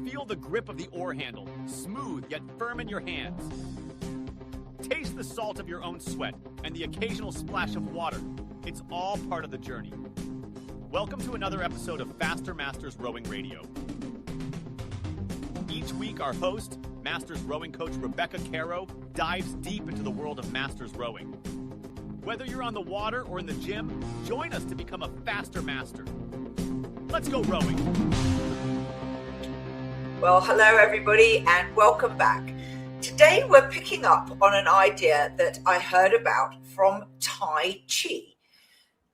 Feel the grip of the oar handle, smooth yet firm in your hands. Taste the salt of your own sweat and the occasional splash of water. It's all part of the journey. Welcome to another episode of Faster Masters Rowing Radio. Each week, our host, Masters rowing coach Rebecca Caro, dives deep into the world of Masters rowing. Whether you're on the water or in the gym, join us to become a faster master. Let's go rowing. Well, hello everybody and welcome back. Today we're picking up on an idea that I heard about from Tai Chi.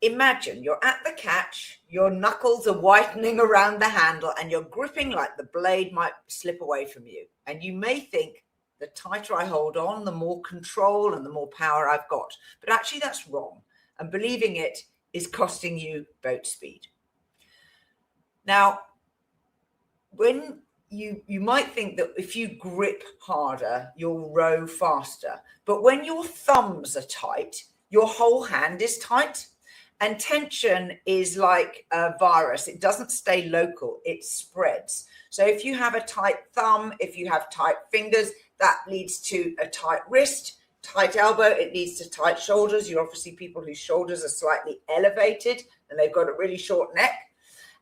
Imagine you're at the catch, your knuckles are whitening around the handle and you're gripping like the blade might slip away from you. And you may think, the tighter I hold on, the more control and the more power I've got. But actually that's wrong. And believing it is costing you boat speed. Now, when you might think that if you grip harder, you'll row faster. But when your thumbs are tight, your whole hand is tight. And tension is like a virus. It doesn't stay local, it spreads. So if you have a tight thumb, if you have tight fingers, that leads to a tight wrist, tight elbow, it leads to tight shoulders. You're obviously people whose shoulders are slightly elevated and they've got a really short neck.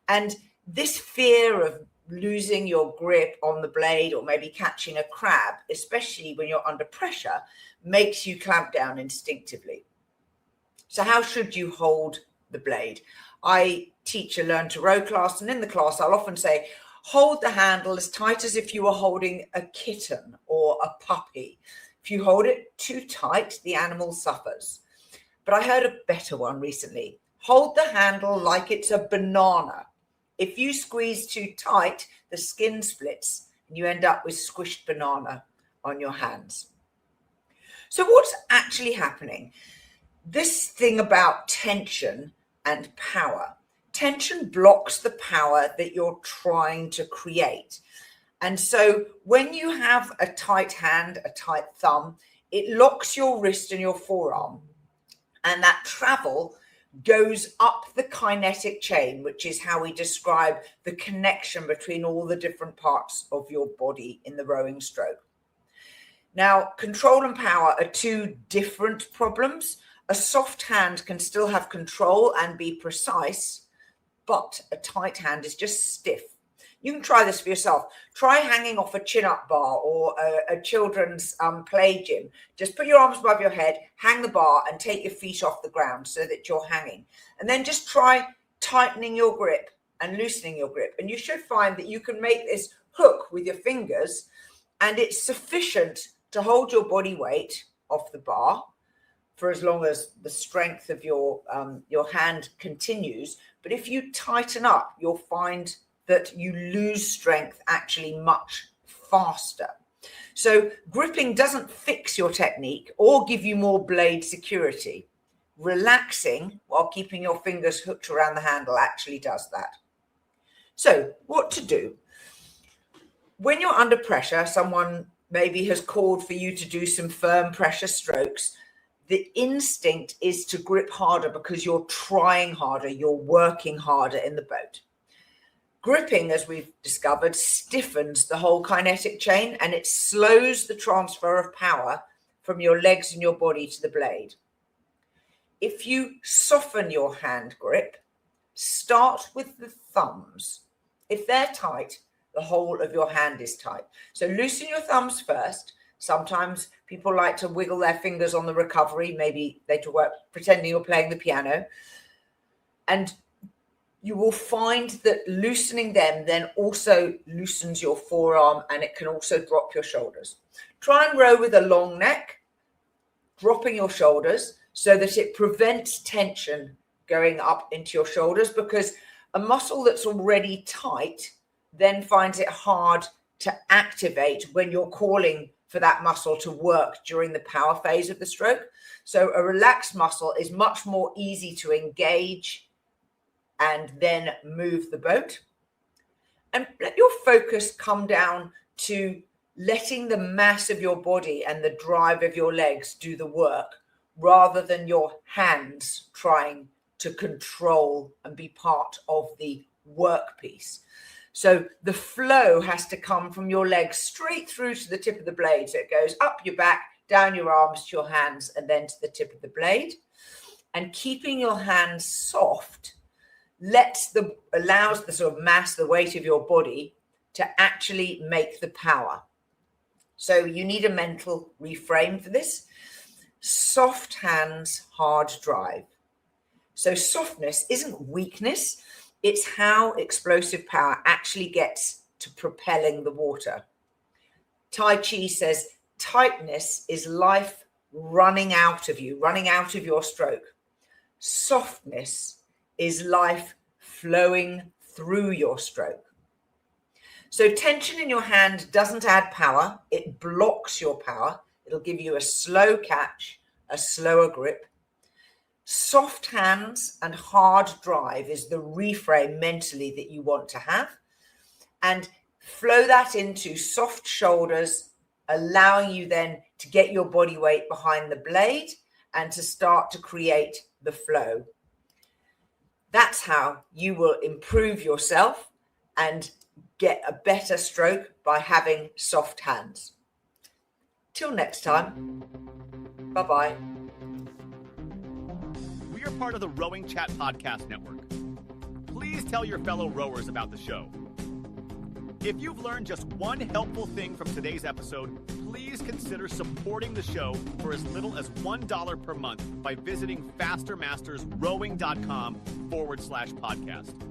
And this fear of losing your grip on the blade or maybe catching a crab, especially when you're under pressure, makes you clamp down instinctively. So how should you hold the blade? I teach a learn to row class, and in the class I'll often say, hold the handle as tight as if you were holding a kitten or a puppy. If you hold it too tight, the animal suffers. But I heard a better one recently. Hold the handle like it's a banana. If you squeeze too tight, the skin splits and you end up with squished banana on your hands. So what's actually happening? This thing about tension and power. Tension blocks the power that you're trying to create. And so when you have a tight hand, a tight thumb, it locks your wrist and your forearm. And that travel goes up the kinetic chain, which is how we describe the connection between all the different parts of your body in the rowing stroke. Now, control and power are two different problems. A soft hand can still have control and be precise, but a tight hand is just stiff. You can try this for yourself. Try hanging off a chin-up bar or a children's play gym. Just put your arms above your head, hang the bar and take your feet off the ground so that you're hanging. And then just try tightening your grip and loosening your grip. And you should find that you can make this hook with your fingers and it's sufficient to hold your body weight off the bar for as long as the strength of your hand continues. But if you tighten up, you'll find that you lose strength actually much faster. So gripping doesn't fix your technique or give you more blade security. Relaxing while keeping your fingers hooked around the handle actually does that. So what to do? When you're under pressure, someone maybe has called for you to do some firm pressure strokes. The instinct is to grip harder because you're trying harder, you're working harder in the boat. Gripping, as we've discovered, stiffens the whole kinetic chain and it slows the transfer of power from your legs and your body to the blade. If you soften your hand grip, start with the thumbs. If they're tight, the whole of your hand is tight. So loosen your thumbs first. Sometimes people like to wiggle their fingers on the recovery. Maybe they talk about pretending you're playing the piano. And you will find that loosening them then also loosens your forearm and it can also drop your shoulders. Try and row with a long neck, dropping your shoulders so that it prevents tension going up into your shoulders, because a muscle that's already tight then finds it hard to activate when you're calling for that muscle to work during the power phase of the stroke. So a relaxed muscle is much more easy to engage and then move the boat. And let your focus come down to letting the mass of your body and the drive of your legs do the work, rather than your hands trying to control and be part of the work piece. So the flow has to come from your legs straight through to the tip of the blade. So it goes up your back, down your arms to your hands, and then to the tip of the blade. And keeping your hands soft allows the sort of mass, the weight of your body to actually make the power. So you need a mental reframe for this. Soft hands, hard drive. So softness isn't weakness. It's how explosive power actually gets to propelling the water. Tai Chi says tightness is life running out of you, running out of your stroke. Softness is life flowing through your stroke. So tension in your hand doesn't add power. It blocks your power. It'll give you a slow catch, a slower grip. Soft hands and hard drive is the reframe mentally that you want to have. And flow that into soft shoulders, allowing you then to get your body weight behind the blade and to start to create the flow. That's how you will improve yourself and get a better stroke by having soft hands. Till next time, bye-bye. We are part of the RowingChat podcast network. Please tell your fellow rowers about the show. If you've learned just one helpful thing from today's episode, please consider supporting the show for as little as $1 per month by visiting fastermastersrowing.com/podcast.